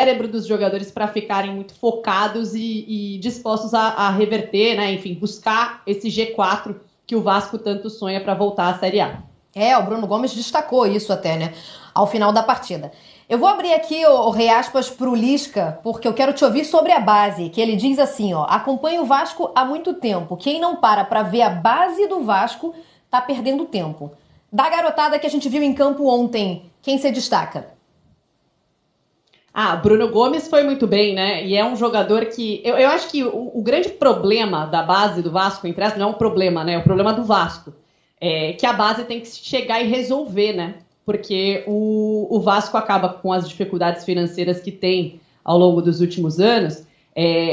cérebro dos jogadores para ficarem muito focados e dispostos a reverter, né? Enfim, buscar esse G4 que o Vasco tanto sonha para voltar à Série A. O Bruno Gomes destacou isso até, né? Ao final da partida. Eu vou abrir aqui o reaspas pro Lisca, porque eu quero te ouvir sobre a base, que ele diz assim, ó: acompanho o Vasco há muito tempo. Quem não para ver a base do Vasco tá perdendo tempo. Da garotada que a gente viu em campo ontem, quem se destaca? Bruno Gomes foi muito bem, né? E é um jogador que... Eu acho que o grande problema da base do Vasco, entre aspas, não é um problema, né? É o problema do Vasco. É que a base tem que chegar e resolver, né? Porque o Vasco acaba com as dificuldades financeiras que tem ao longo dos últimos anos.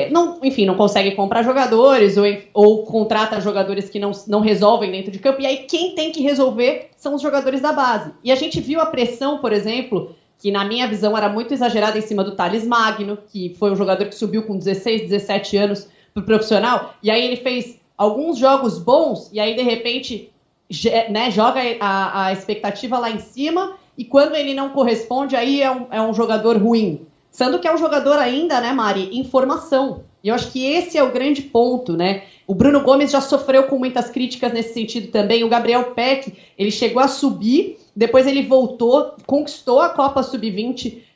Não consegue comprar jogadores ou contrata jogadores que não resolvem dentro de campo. E aí quem tem que resolver são os jogadores da base. E a gente viu a pressão, por exemplo, que na minha visão era muito exagerada em cima do Thales Magno, que foi um jogador que subiu com 16, 17 anos pro profissional. E aí ele fez alguns jogos bons e aí, de repente... né, joga a expectativa lá em cima e quando ele não corresponde, aí é um jogador ruim. Sendo que é um jogador ainda, né, Mari, em formação. E eu acho que esse é o grande ponto, né? O Bruno Gomes já sofreu com muitas críticas nesse sentido também. O Gabriel Peck, ele chegou a subir, depois ele voltou, conquistou a Copa Sub-20,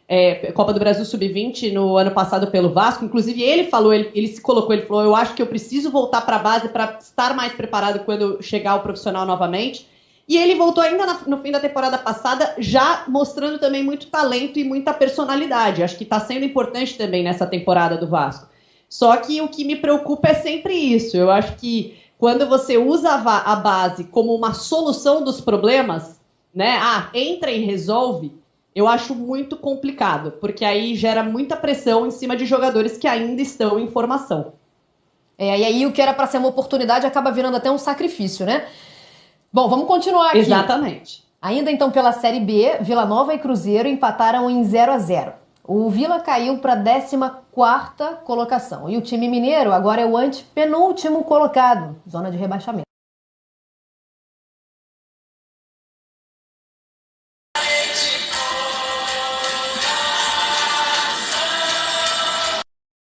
Copa do Brasil Sub-20 no ano passado pelo Vasco. Inclusive ele falou, ele se colocou, ele falou: eu acho que eu preciso voltar para a base para estar mais preparado quando chegar o profissional novamente. E ele voltou ainda no fim da temporada passada, já mostrando também muito talento e muita personalidade. Acho que está sendo importante também nessa temporada do Vasco. Só que o que me preocupa é sempre isso. Eu acho que quando você usa a base como uma solução dos problemas, né? Entra e resolve. Eu acho muito complicado, porque aí gera muita pressão em cima de jogadores que ainda estão em formação. E aí o que era para ser uma oportunidade acaba virando até um sacrifício, né? Bom, vamos continuar aqui. Exatamente. Ainda então pela Série B, Vila Nova e Cruzeiro empataram em 0-0. O Vila caiu para a 14ª colocação. E o time mineiro agora é o antepenúltimo colocado, zona de rebaixamento.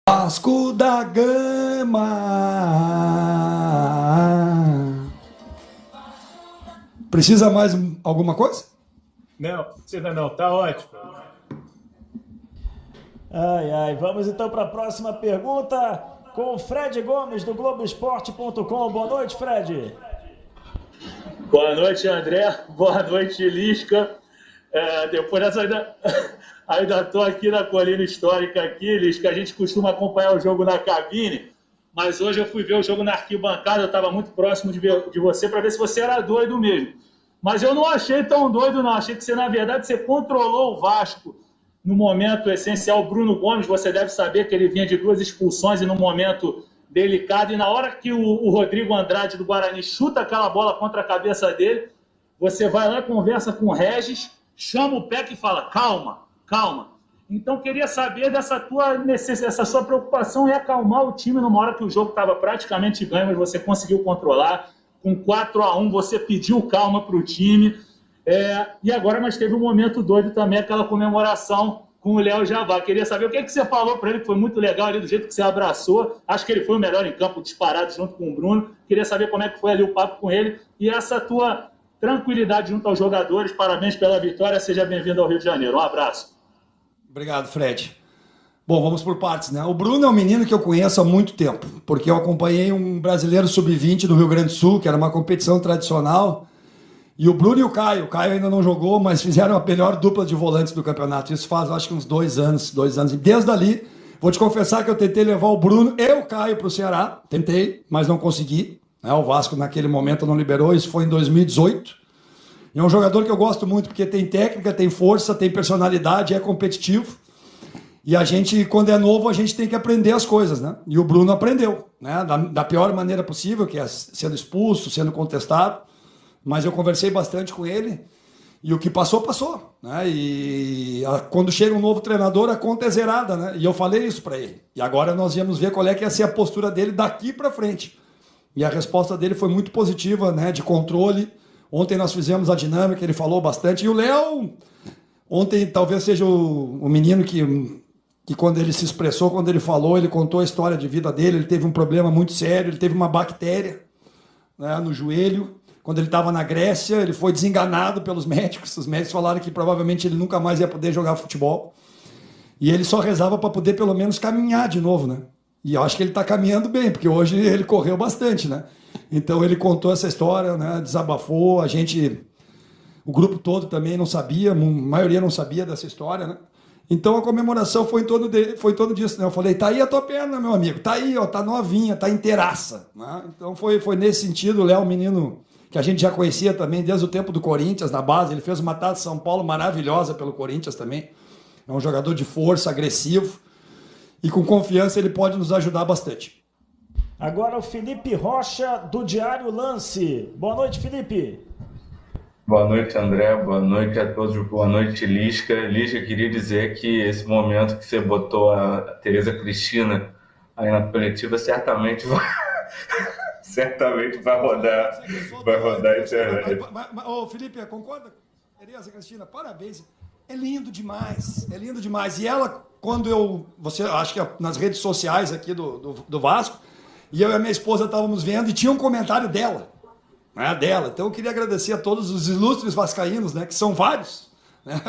Vasco da Gama. Precisa mais alguma coisa? Não, precisa não, tá ótimo. Vamos então para a próxima pergunta com o Fred Gomes do Globoesporte.com. Boa noite, Fred. Boa noite, André. Boa noite, Lisca. Depois dessa ainda estou aqui na colina histórica aqui, Lisca. A gente costuma acompanhar o jogo na cabine, mas hoje eu fui ver o jogo na arquibancada. Eu estava muito próximo de você para ver se você era doido mesmo. Mas eu não achei tão doido, não. Achei que você, na verdade, você controlou o Vasco no momento essencial. Bruno Gomes, você deve saber que ele vinha de 2 expulsões e num momento delicado. E na hora que o Rodrigo Andrade do Guarani chuta aquela bola contra a cabeça dele, você vai lá, conversa com o Regis, chama o Peck e fala: calma, calma. Então, queria saber dessa essa sua preocupação em acalmar o time numa hora que o jogo estava praticamente ganho, mas você conseguiu controlar. Com 4-1, você pediu calma para o time. E agora, mas teve um momento doido também, aquela comemoração com o Léo Jabá. Queria saber o que você falou para ele, que foi muito legal ali, do jeito que você abraçou. Acho que ele foi o melhor em campo, disparado, junto com o Bruno. Queria saber como é que foi ali o papo com ele. E essa tua tranquilidade junto aos jogadores. Parabéns pela vitória. Seja bem-vindo ao Rio de Janeiro. Um abraço. Obrigado, Fred. Bom, vamos por partes, né? O Bruno é um menino que eu conheço há muito tempo, porque eu acompanhei um brasileiro sub-20 do Rio Grande do Sul, que era uma competição tradicional, e o Bruno e o Caio ainda não jogou, mas fizeram a melhor dupla de volantes do campeonato. Isso faz, acho que uns 2 anos. E desde ali, vou te confessar que eu tentei levar o Bruno e o Caio para o Ceará. Tentei, mas não consegui. O Vasco, naquele momento, não liberou. Isso foi em 2018. E é um jogador que eu gosto muito, porque tem técnica, tem força, tem personalidade, é competitivo. E a gente, quando é novo, a gente tem que aprender as coisas, né? E o Bruno aprendeu, né? Da pior maneira possível, que é sendo expulso, sendo contestado. Mas eu conversei bastante com ele e o que passou, passou, né? Quando chega um novo treinador, a conta é zerada, né? E eu falei isso para ele. E agora nós íamos ver qual é que ia ser a postura dele daqui para frente. E a resposta dele foi muito positiva, né? De controle. Ontem nós fizemos a dinâmica, ele falou bastante. E o Léo, ontem talvez seja o menino que que quando ele se expressou, quando ele falou, ele contou a história de vida dele, ele teve um problema muito sério, ele teve uma bactéria, né, no joelho. Quando ele estava na Grécia, ele foi desenganado pelos médicos. Os médicos falaram que provavelmente ele nunca mais ia poder jogar futebol. E ele só rezava para poder pelo menos caminhar de novo, né? E eu acho que ele está caminhando bem, porque hoje ele correu bastante, né? Então ele contou essa história, né? Desabafou, o grupo todo também não sabia, a maioria não sabia dessa história, né? Então a comemoração foi em torno disso, né? Eu falei, tá aí a tua perna, meu amigo, tá aí, ó, tá novinha, tá inteiraça, né? Então foi nesse sentido. O Léo, menino que a gente já conhecia também desde o tempo do Corinthians, na base, ele fez uma Taça São Paulo maravilhosa pelo Corinthians também. É um jogador de força, agressivo, e com confiança ele pode nos ajudar bastante. Agora o Felipe Rocha, do Diário Lance. Boa noite, Felipe. Boa noite, André. Boa noite a todos. Boa noite, Lisca. Lisca, queria dizer que esse momento que você botou a Tereza Cristina aí na coletiva certamente vai rodar a internet. Ô, Felipe, concorda? Tereza Cristina, parabéns. É lindo demais, é lindo demais. E ela, você acho que nas redes sociais aqui do Vasco, e eu e a minha esposa estávamos vendo e tinha um comentário dela. Dela. Então eu queria agradecer a todos os ilustres vascaínos, né, que são vários, né?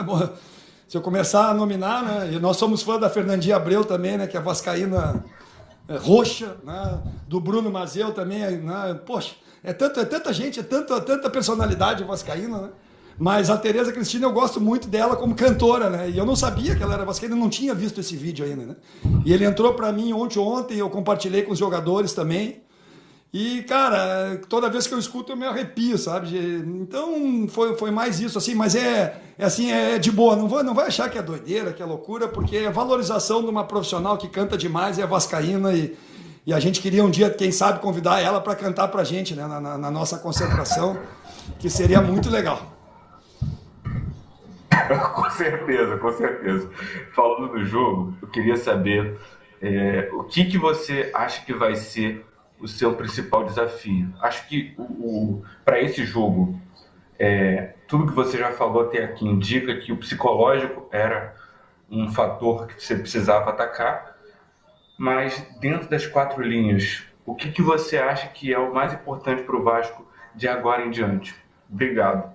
Se eu começar a nominar, né, e nós somos fã da Fernandinha Abreu também, né, que é vascaína roxa, né, do Bruno Mazeu também, né, poxa, é tanta gente, é tanta personalidade vascaína, né? Mas a Tereza Cristina, eu gosto muito dela como cantora, né? E eu não sabia que ela era vascaína, não tinha visto esse vídeo ainda, né? E ele entrou para mim ontem, eu compartilhei com os jogadores também. E, cara, toda vez que eu escuto eu me arrepio, sabe? Então, foi mais isso, assim, mas é de boa. Não vai achar que é doideira, que é loucura, porque é valorização de uma profissional que canta demais, é vascaína, e a gente queria um dia, quem sabe, convidar ela para cantar pra gente, né? Na nossa concentração, que seria muito legal. Com certeza, com certeza. Falando do jogo, eu queria saber o que você acha que vai ser o seu principal desafio. Acho que para esse jogo, tudo que você já falou até aqui indica que o psicológico era um fator que você precisava atacar, mas dentro das 4 linhas, o que você acha que é o mais importante para o Vasco de agora em diante? Obrigado.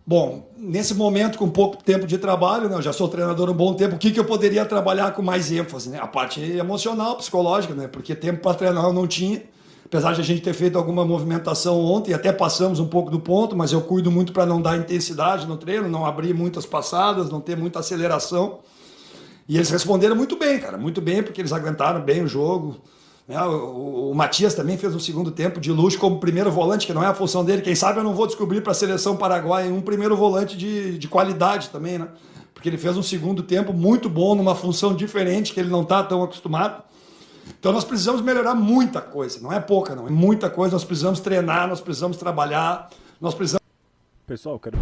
Bom, nesse momento, com pouco tempo de trabalho, né, eu já sou treinador há um bom tempo, o que eu poderia trabalhar com mais ênfase? Né? A parte emocional, psicológica, né? Porque tempo para treinar eu não tinha, apesar de a gente ter feito alguma movimentação ontem, até passamos um pouco do ponto, mas eu cuido muito para não dar intensidade no treino, não abrir muitas passadas, não ter muita aceleração. E eles responderam muito bem, cara, muito bem, porque eles aguentaram bem o jogo. O Matias também fez um segundo tempo de luxo como primeiro volante, que não é a função dele. Quem sabe eu não vou descobrir para a seleção paraguaia um primeiro volante de qualidade também, né? Porque ele fez um segundo tempo muito bom, numa função diferente, que ele não está tão acostumado. Então nós precisamos melhorar muita coisa, não é pouca, não, é muita coisa. Nós precisamos treinar, nós precisamos trabalhar, nós precisamos... Pessoal, quero